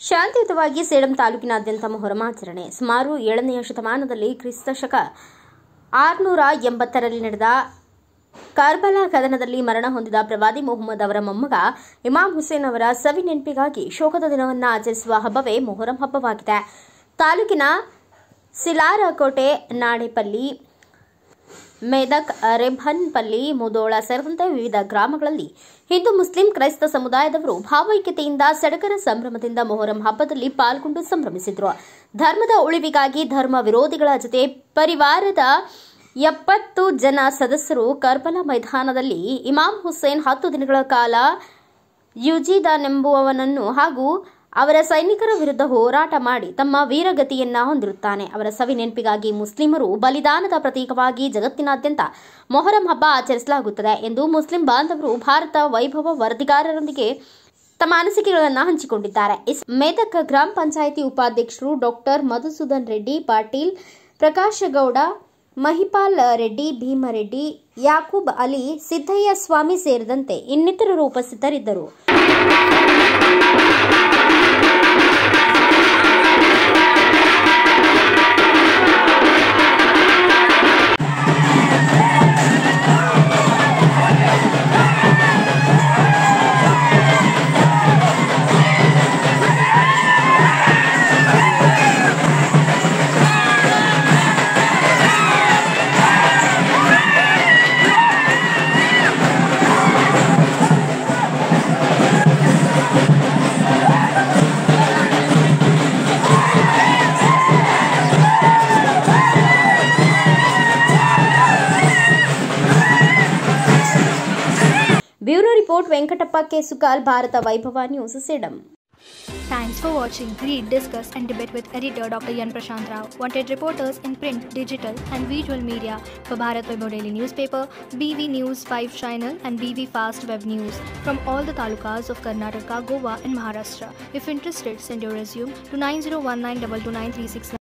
ಶಾಂತಿಯುತವಾಗಿ ಸೇಡಂ ತಾಲೂಕಿನಾದ್ಯಂತ ಮೊಹರಂ ಆಚರಣೆ. ಸುಮಾರು 7ನೇ ಶತಮಾನದಲ್ಲಿ ಕ್ರಿಸ್ತಶಕ 680ರಲ್ಲಿ ನಡೆದ ಕರ್ಬಲಾ ಕದನದಲ್ಲಿ ಮರಣ ಹೊಂದಿದ ಪ್ರವಾದಿ ಮುಹಮ್ಮದ್ ಅವರ ಮೊಮ್ಮಗ ಇಮಾಮ್ ಹುಸೇನ್ ಅವರ ಸವಿ ನೆನಪಿಗಾಗಿ ಶೋಕದ ದಿನವನ್ನು ಆಚರಿಸುವ ಹಬ್ಬವೇ ಮೊಹರಂ ಹಬ್ಬವಾಗಿದೆ. ತಾಲೂಕಿನ ಸಿಲಾರಕೋಟೆ, ನಾಡೇಪಲ್ಲಿ, ಮೇದಕ್, ರೇಭನ್ಪಲ್ಲಿ, ಮುದೋಳ ಸೇರಿದಂತೆ ವಿವಿಧ ಗ್ರಾಮಗಳಲ್ಲಿ ಹಿಂದೂ, ಮುಸ್ಲಿಂ, ಕ್ರೈಸ್ತ ಸಮುದಾಯದವರು ಭಾವೈಕ್ಯತೆಯಿಂದ ಸಡಗರ ಸಂಭ್ರಮದಿಂದ ಮೊಹರಂ ಹಬ್ಬದಲ್ಲಿ ಪಾಲ್ಗೊಂಡು ಸಂಭ್ರಮಿಸಿದರು. ಧರ್ಮದ ಉಳಿವಿಗಾಗಿ ಧರ್ಮ ವಿರೋಧಿಗಳ ಜೊತೆ ಪರಿವಾರದ 70 ಜನ ಸದಸ್ಯರು ಕರ್ಬಲಾ ಮೈದಾನದಲ್ಲಿ ಇಮಾಮ್ ಹುಸೇನ್ 10 ದಿನಗಳ ಕಾಲ ಯುಜಿದನೆಂಬುವವನನ್ನು ಹಾಗೂ ಅವರ ಸೈನಿಕರ ವಿರುದ್ಧ ಹೋರಾಟ ಮಾಡಿ ತಮ್ಮ ವೀರಗತಿಯನ್ನ ಹೊಂದಿರುತ್ತಾನೆ. ಅವರ ಸವಿ ನೆನಪಿಗಾಗಿ ಮುಸ್ಲಿಮರು ಬಲಿದಾನದ ಪ್ರತೀಕವಾಗಿ ಜಗತ್ತಿನಾದ್ಯಂತ ಮೊಹರಂ ಹಬ್ಬ ಆಚರಿಸಲಾಗುತ್ತದೆ ಎಂದು ಮುಸ್ಲಿಂ ಬಾಂಧವರು ಭಾರತ ವೈಭವ ವರದಿಗಾರರೊಂದಿಗೆ ತಮ್ಮ ಅನಿಸಿಕೆಗಳನ್ನು ಹಂಚಿಕೊಂಡಿದ್ದಾರೆ. ಮೇದಕ್ ಗ್ರಾಮ ಪಂಚಾಯಿತಿ ಉಪಾಧ್ಯಕ್ಷರು ಡಾಕ್ಟರ್ ಮಧುಸೂದನ್ ರೆಡ್ಡಿ ಪಾಟೀಲ್, ಪ್ರಕಾಶಗೌಡ, ಮಹಿಪಾಲ್ ರೆಡ್ಡಿ, ಭೀಮರೆಡ್ಡಿ, ಯಾಕೂಬ್ ಅಲಿ, ಸಿದ್ದಯ್ಯ ಸ್ವಾಮಿ ಸೇರಿದಂತೆ ಇನ್ನಿತರರು ಉಪಸ್ಥಿತರಿದ್ದರು. ब्यूरो रिपोर्ट वेंकटप्पा के सुकाल, Bharat Vaibhav news, Sedam. Thanks for watching. Read, discuss and debate with editor Dr. Yan Prashant Rao. Wanted reporters in print, digital and visual media for Bharat Vaibhav Daily Newspaper, BV News 5 Channel and BV Fast Web News from all the talukas of Karnataka, Goa and Maharashtra. If interested, send your resume to 9019229369.